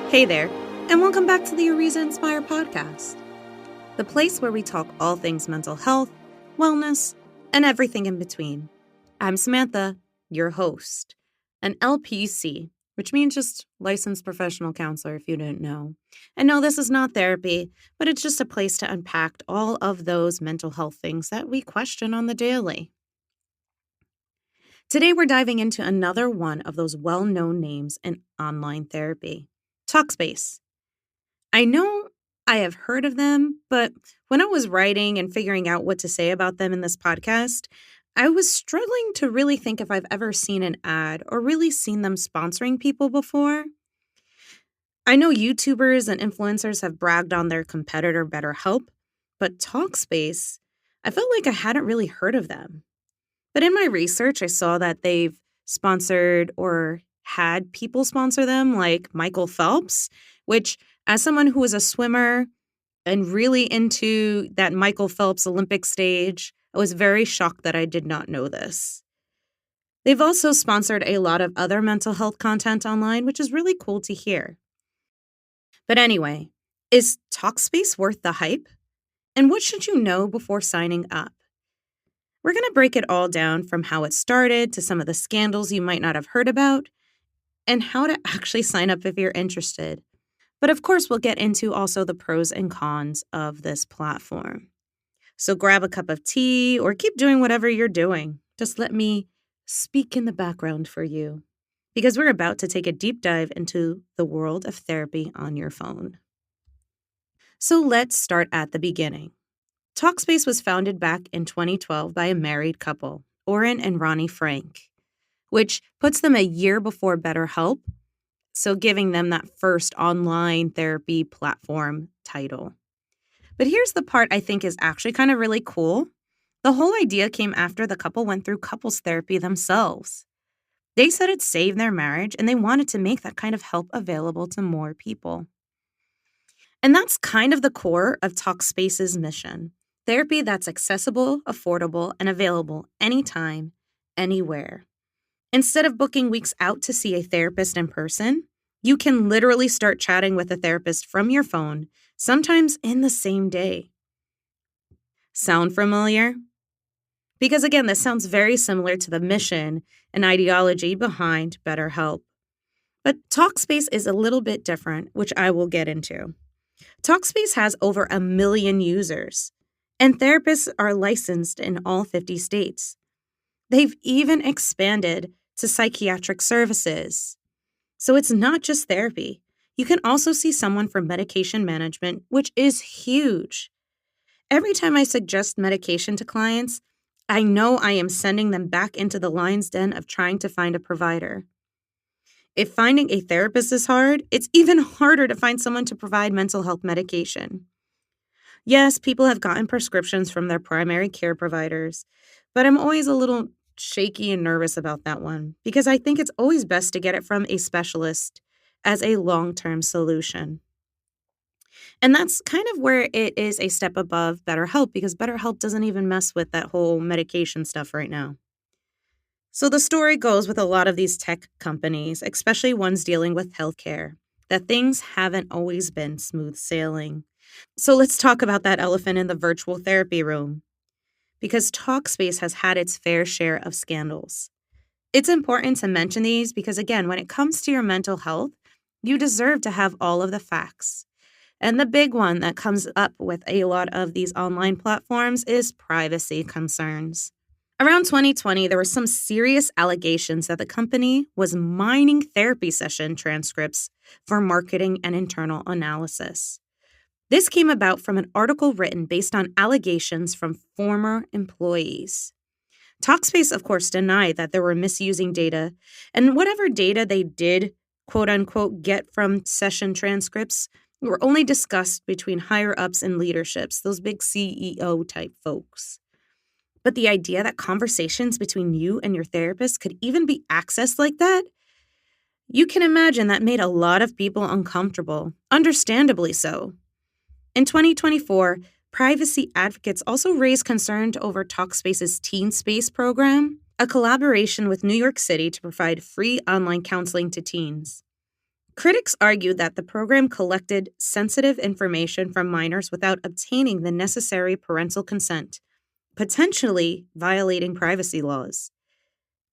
Hey there, and welcome back to the Ariza Inspire Podcast, the place where we talk all things mental health, wellness, and everything in between. I'm Samantha, your host, an LPC, which means just licensed professional counselor if you didn't know. And no, this is not therapy, but it's just a place to unpack all of those mental health things that we question on the daily. Today, we're diving into another one of those well-known names in online therapy, Talkspace. I know I have heard of them, but when I was writing and figuring out what to say about them in this podcast, I was struggling to really think if I've ever seen an ad or really seen them sponsoring people before. I know YouTubers and influencers have bragged on their competitor BetterHelp, but Talkspace, I felt like I hadn't really heard of them. But in my research, I saw that they've sponsored or had people sponsor them, like Michael Phelps, which, as someone who was a swimmer and really into that Michael Phelps Olympic stage, I was very shocked that I did not know this. They've also sponsored a lot of other mental health content online, which is really cool to hear. But anyway, is Talkspace worth the hype? And what should you know before signing up? We're going to break it all down from how it started to some of the scandals you might not have heard about and how to actually sign up if you're interested. But of course, we'll get into also the pros and cons of this platform. So grab a cup of tea or keep doing whatever you're doing. Just let me speak in the background for you because we're about to take a deep dive into the world of therapy on your phone. So let's start at the beginning. Talkspace was founded back in 2012 by a married couple, Oren and Ronnie Frank, which puts them a year before BetterHelp, so giving them that first online therapy platform title. But here's the part I think is actually kind of really cool. The whole idea came after the couple went through couples therapy themselves. They said it saved their marriage, and they wanted to make that kind of help available to more people. And that's kind of the core of Talkspace's mission. Therapy that's accessible, affordable, and available anytime, anywhere. Instead of booking weeks out to see a therapist in person, you can literally start chatting with a therapist from your phone, sometimes in the same day. Sound familiar? Because again, this sounds very similar to the mission and ideology behind BetterHelp. But Talkspace is a little bit different, which I will get into. Talkspace has over 1 million users, and therapists are licensed in all 50 states. They've even expanded to psychiatric services. So it's not just therapy. You can also see someone for medication management, which is huge. Every time I suggest medication to clients, I know I am sending them back into the lion's den of trying to find a provider. If finding a therapist is hard, it's even harder to find someone to provide mental health medication. Yes, people have gotten prescriptions from their primary care providers, but I'm always a little shaky and nervous about that one because I think it's always best to get it from a specialist as a long-term solution. And that's kind of where it is a step above BetterHelp because BetterHelp doesn't even mess with that whole medication stuff right now. So the story goes with a lot of these tech companies, especially ones dealing with healthcare, that things haven't always been smooth sailing. So let's talk about that elephant in the virtual therapy room, because Talkspace has had its fair share of scandals. It's important to mention these because, again, when it comes to your mental health, you deserve to have all of the facts. And the big one that comes up with a lot of these online platforms is privacy concerns. Around 2020, there were some serious allegations that the company was mining therapy session transcripts for marketing and internal analysis. This came about from an article written based on allegations from former employees. Talkspace, of course, denied that they were misusing data, and whatever data they did, quote unquote, get from session transcripts were only discussed between higher-ups and leaderships, those big CEO-type folks. But the idea that conversations between you and your therapist could even be accessed like that, you can imagine that made a lot of people uncomfortable, understandably so. In 2024, privacy advocates also raised concern over Talkspace's Teen Space program, a collaboration with New York City to provide free online counseling to teens. Critics argue that the program collected sensitive information from minors without obtaining the necessary parental consent, potentially violating privacy laws.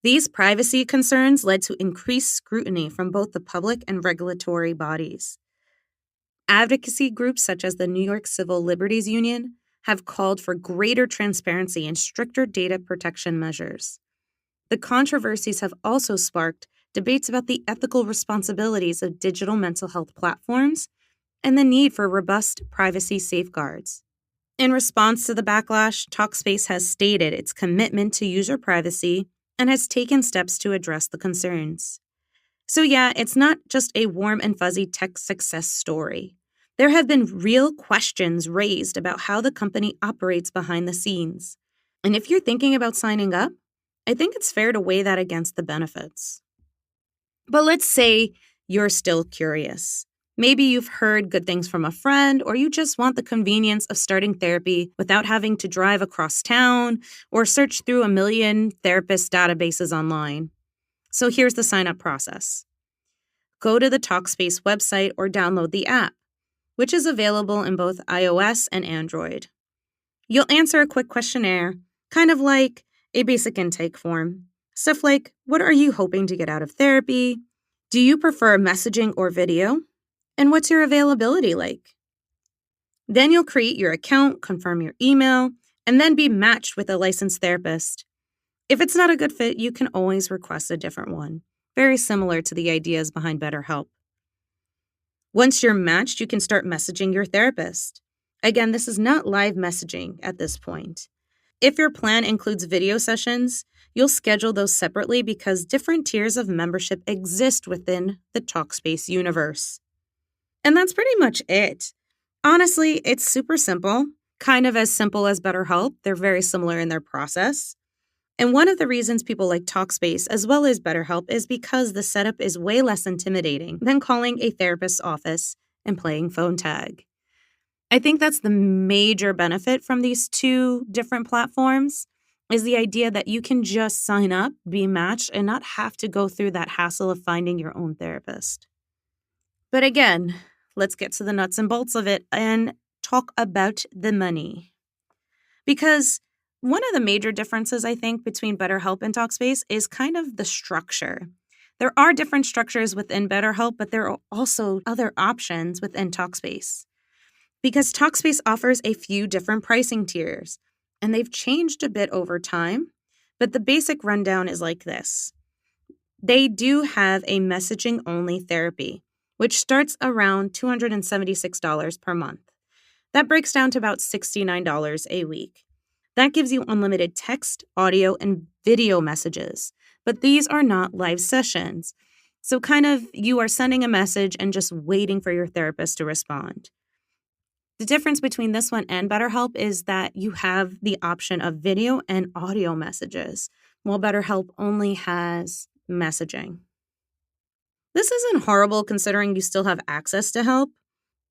These privacy concerns led to increased scrutiny from both the public and regulatory bodies. Advocacy groups such as the New York Civil Liberties Union have called for greater transparency and stricter data protection measures. The controversies have also sparked debates about the ethical responsibilities of digital mental health platforms and the need for robust privacy safeguards. In response to the backlash, Talkspace has stated its commitment to user privacy and has taken steps to address the concerns. So yeah, it's not just a warm and fuzzy tech success story. There have been real questions raised about how the company operates behind the scenes. And if you're thinking about signing up, I think it's fair to weigh that against the benefits. But let's say you're still curious. Maybe you've heard good things from a friend, or you just want the convenience of starting therapy without having to drive across town or search through a million therapist databases online. So here's the sign-up process. Go to the Talkspace website or download the app, which is available in both iOS and Android. You'll answer a quick questionnaire, kind of like a basic intake form. Stuff like, what are you hoping to get out of therapy? Do you prefer messaging or video? And what's your availability like? Then you'll create your account, confirm your email, and then be matched with a licensed therapist. If it's not a good fit, you can always request a different one, very similar to the ideas behind BetterHelp. Once you're matched, you can start messaging your therapist. Again, this is not live messaging at this point. If your plan includes video sessions, you'll schedule those separately because different tiers of membership exist within the Talkspace universe. And that's pretty much it. Honestly, it's super simple, kind of as simple as BetterHelp. They're very similar in their process. And one of the reasons people like Talkspace as well as BetterHelp is because the setup is way less intimidating than calling a therapist's office and playing phone tag. I think that's the major benefit from these two different platforms is the idea that you can just sign up, be matched, and not have to go through that hassle of finding your own therapist. But again, let's get to the nuts and bolts of it and talk about the money. Because one of the major differences, I think, between BetterHelp and Talkspace is kind of the structure. There are different structures within BetterHelp, but there are also other options within Talkspace. Because Talkspace offers a few different pricing tiers, and they've changed a bit over time, but the basic rundown is like this. They do have a messaging-only therapy, which starts around $276 per month. That breaks down to about $69 a week. That gives you unlimited text, audio, and video messages, but these are not live sessions. So kind of you are sending a message and just waiting for your therapist to respond. The difference between this one and BetterHelp is that you have the option of video and audio messages, while BetterHelp only has messaging. This isn't horrible considering you still have access to help.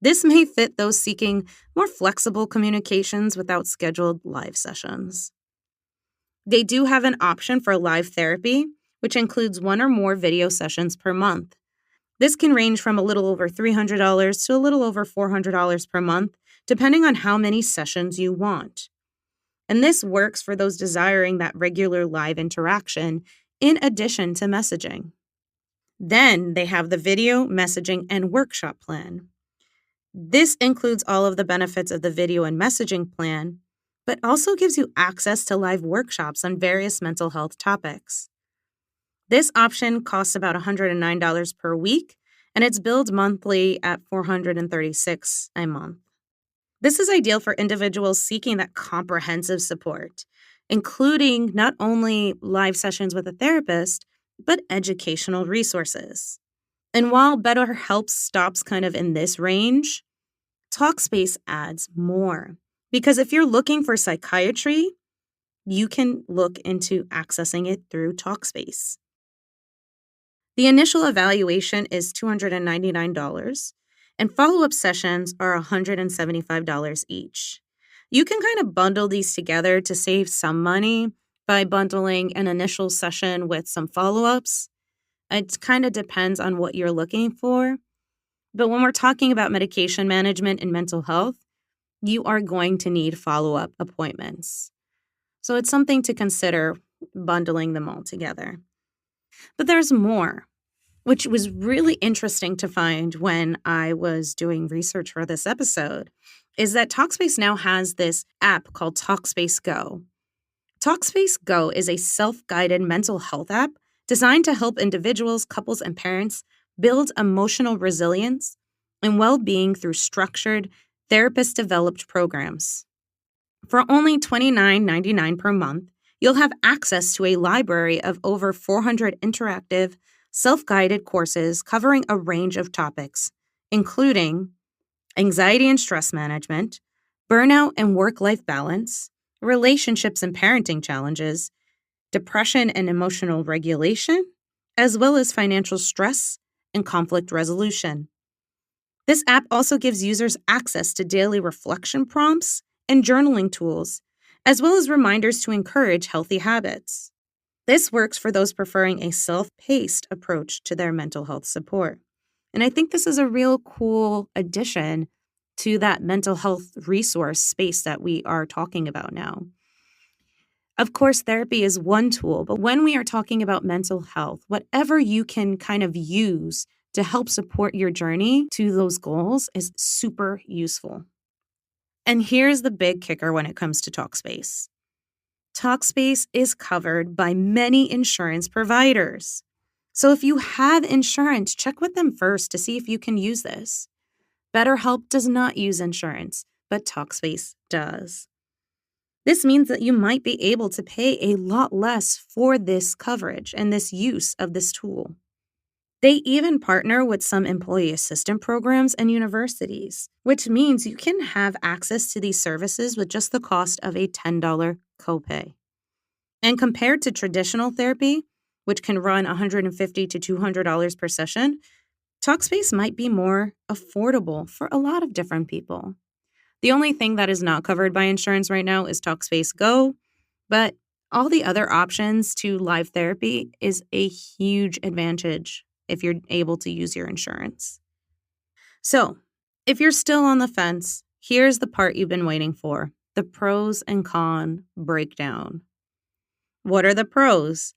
This may fit those seeking more flexible communications without scheduled live sessions. They do have an option for live therapy, which includes one or more video sessions per month. This can range from a little over $300 to a little over $400 per month, depending on how many sessions you want. And this works for those desiring that regular live interaction in addition to messaging. Then they have the video, messaging, and workshop plan. This includes all of the benefits of the video and messaging plan, but also gives you access to live workshops on various mental health topics. This option costs about $109 per week, and it's billed monthly at $436 a month. This is ideal for individuals seeking that comprehensive support, including not only live sessions with a therapist, but educational resources. And while BetterHelp stops kind of in this range, Talkspace adds more. Because if you're looking for psychiatry, you can look into accessing it through Talkspace. The initial evaluation is $299, and follow-up sessions are $175 each. You can kind of bundle these together to save some money by bundling an initial session with some follow-ups. It kind of depends on what you're looking for, But when we're talking about medication management and mental health, you are going to need follow-up appointments. So it's something to consider bundling them all together. But there's more, which was really interesting to find when I was doing research for this episode, is that Talkspace now has this app called Talkspace Go. Talkspace Go is a self-guided mental health app designed to help individuals, couples, and parents build emotional resilience and well-being through structured, therapist-developed programs. For only $29.99 per month, you'll have access to a library of over 400 interactive, self-guided courses covering a range of topics, including anxiety and stress management, burnout and work-life balance, relationships and parenting challenges, depression and emotional regulation, as well as financial stress and conflict resolution. This app also gives users access to daily reflection prompts and journaling tools, as well as reminders to encourage healthy habits. This works for those preferring a self-paced approach to their mental health support. And I think this is a real cool addition to that mental health resource space that we are talking about now. Of course, therapy is one tool, but when we are talking about mental health, whatever you can kind of use to help support your journey to those goals is super useful. And here's the big kicker when it comes to Talkspace. Talkspace is covered by many insurance providers. So if you have insurance, check with them first to see if you can use this. BetterHelp does not use insurance, but Talkspace does. This means that you might be able to pay a lot less for this coverage and this use of this tool. They even partner with some employee assistant programs and universities, which means you can have access to these services with just the cost of a $10 copay. And compared to traditional therapy, which can run $150 to $200 per session, Talkspace might be more affordable for a lot of different people. The only thing that is not covered by insurance right now is Talkspace Go, but all the other options to live therapy is a huge advantage if you're able to use your insurance. So, if you're still on the fence, here's the part you've been waiting for, the pros and cons breakdown. What are the pros?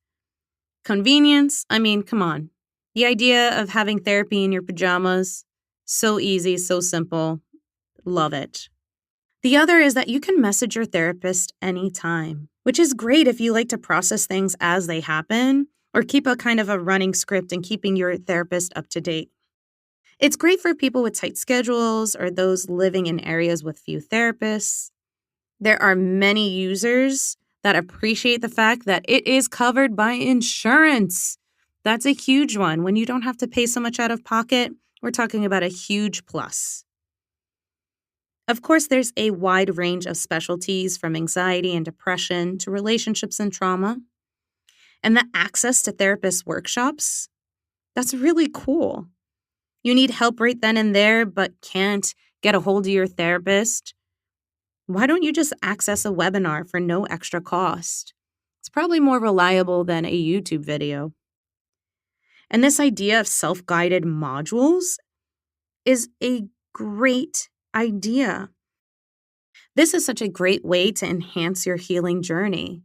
Convenience? I mean, come on. The idea of having therapy in your pajamas, so easy, so simple. Love it. The other is that you can message your therapist anytime, which is great if you like to process things as they happen or keep a kind of a running script and keeping your therapist up to date. It's great for people with tight schedules or those living in areas with few therapists. There are many users that appreciate the fact that it is covered by insurance. That's a huge one. When you don't have to pay so much out of pocket, we're talking about a huge plus. Of course, there's a wide range of specialties from anxiety and depression to relationships and trauma. And the access to therapist workshops, that's really cool. You need help right then and there, but can't get a hold of your therapist. Why don't you just access a webinar for no extra cost? It's probably more reliable than a YouTube video. And this idea of self-guided modules is a great idea. This is such a great way to enhance your healing journey.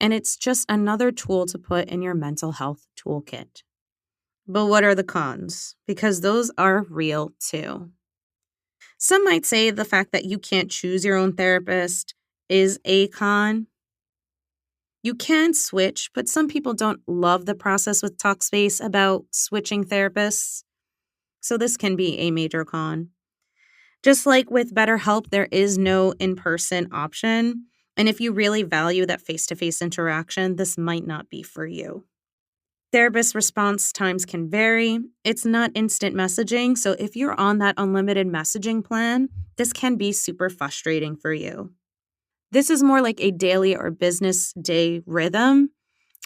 And it's just another tool to put in your mental health toolkit. But what are the cons? Because those are real too. Some might say the fact that you can't choose your own therapist is a con. You can switch, but some people don't love the process with Talkspace about switching therapists. So this can be a major con. Just like with BetterHelp, there is no in-person option. And if you really value that face-to-face interaction, this might not be for you. Therapist response times can vary. It's not instant messaging, so if you're on that unlimited messaging plan, this can be super frustrating for you. This is more like a daily or business day rhythm,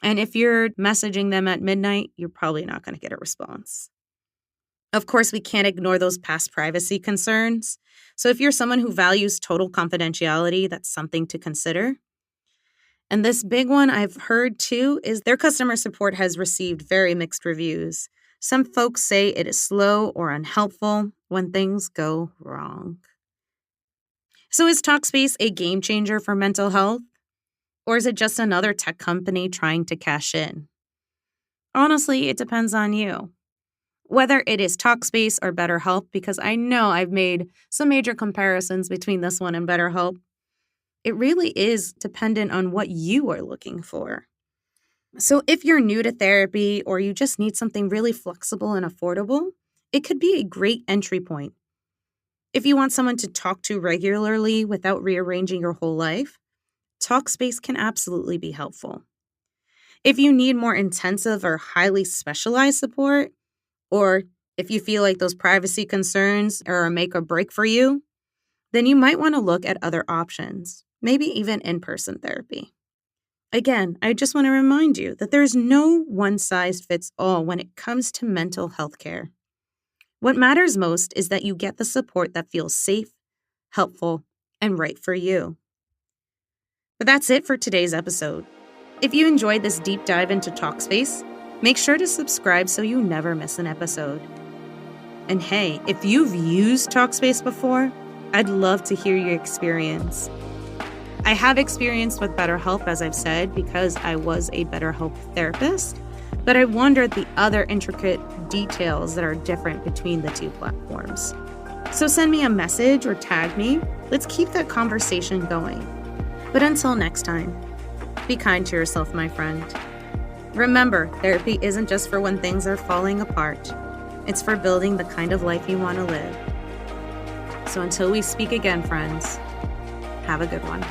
and if you're messaging them at midnight, you're probably not going to get a response. Of course, we can't ignore those past privacy concerns. So if you're someone who values total confidentiality, that's something to consider. And this big one I've heard too is their customer support has received very mixed reviews. Some folks say it is slow or unhelpful when things go wrong. So is Talkspace a game changer for mental health? Or is it just another tech company trying to cash in? Honestly, it depends on you. Whether it is Talkspace or BetterHelp, because I know I've made some major comparisons between this one and BetterHelp, it really is dependent on what you are looking for. So if you're new to therapy or you just need something really flexible and affordable, it could be a great entry point. If you want someone to talk to regularly without rearranging your whole life, Talkspace can absolutely be helpful. If you need more intensive or highly specialized support, or if you feel like those privacy concerns are a make or break for you, then you might want to look at other options, maybe even in-person therapy. Again, I just want to remind you that there's no one-size-fits-all when it comes to mental health care. What matters most is that you get the support that feels safe, helpful, and right for you. But that's it for today's episode. If you enjoyed this deep dive into Talkspace, make sure to subscribe so you never miss an episode. And hey, if you've used Talkspace before, I'd love to hear your experience. I have experience with BetterHelp, as I've said, because I was a BetterHelp therapist, but I wondered the other intricate details that are different between the two platforms. So send me a message or tag me. Let's keep that conversation going. But until next time, be kind to yourself, my friend. Remember, therapy isn't just for when things are falling apart. It's for building the kind of life you want to live. So until we speak again, friends, have a good one.